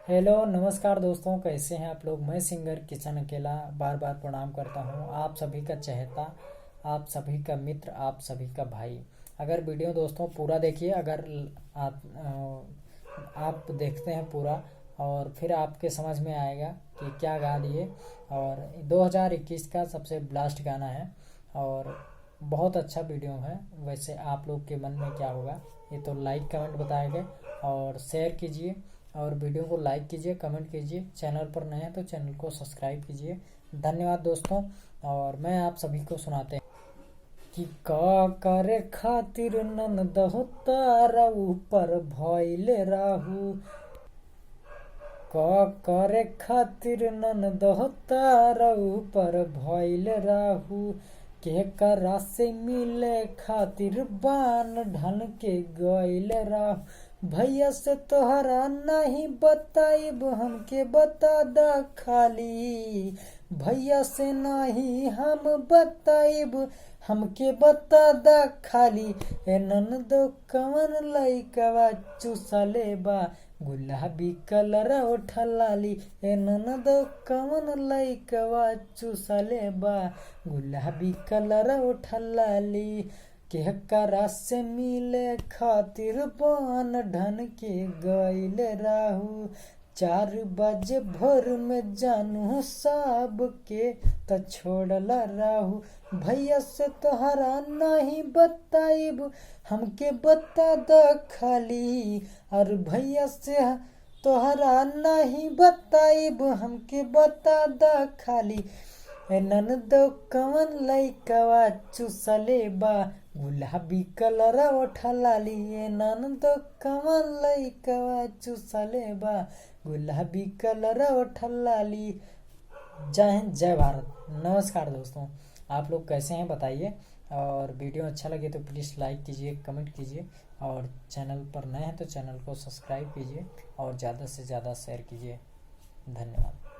Hello नमस्कार दोस्तों, कैसे हैं आप लोग। मैं सिंगर किशन अकेला बार बार प्रणाम करता हूं। आप सभी का चहेता, आप सभी का मित्र, आप सभी का भाई। अगर वीडियो दोस्तों पूरा देखिए, अगर आप देखते हैं पूरा और फिर आपके समझ में आएगा कि क्या गा दिए। और 2021 का सबसे ब्लास्ट गाना है और बहुत अच्छा वीडियो है। वैसे आप लोग के मन में क्या होगा ये तो लाइक कमेंट बताएंगे और शेयर कीजिए और वीडियो को लाइक कीजिए, कमेंट कीजिए। चैनल पर नए हैं तो चैनल को सब्सक्राइब कीजिए। धन्यवाद दोस्तों। और मैं आप सभी को सुनाते हैं कि का करे खातिर ननद तारा ऊपर भइले राहु। का करे खातिर ननद तारा ऊपर भइले राहु। के करा से मिले खातिर बान ढन के गइले राहु। भैया से तोहरा नहीं बताइब, हमके बता दा खाली। भैया से नहीं हम बताइब, हमके बता दा खाली। ए ननदो कवन लइकवा चुसले बा गुलाबी कलर उठलाली। ए ननदो कवन लइकवा चुसले बा गुलाबी कलर उठलाली। के करा से मिले खातिर बान ढन के गइले राहु। 4 बजे भोर में जानू साब के त छोड़ला राहु। भैया से तोहरा नहीं बताइब, हमके बता द खाली। और भैया से तोहरा नहीं बताइब, हमके बता द खाली। ए ननदो कवन लइकवा चुसले बा गुलाबी कलर उठलाली। ए ननदो कवन लइकवा चुसले बा गुलाबी कलर उठलाली। जय हिंद, जय भारत। नमस्कार दोस्तों, आप लोग कैसे हैं बताइए। और वीडियो अच्छा लगे तो प्लीज़ लाइक कीजिए, कमेंट कीजिए और चैनल पर नए हैं तो चैनल को सब्सक्राइब कीजिए और ज़्यादा से ज़्यादा शेयर कीजिए। धन्यवाद।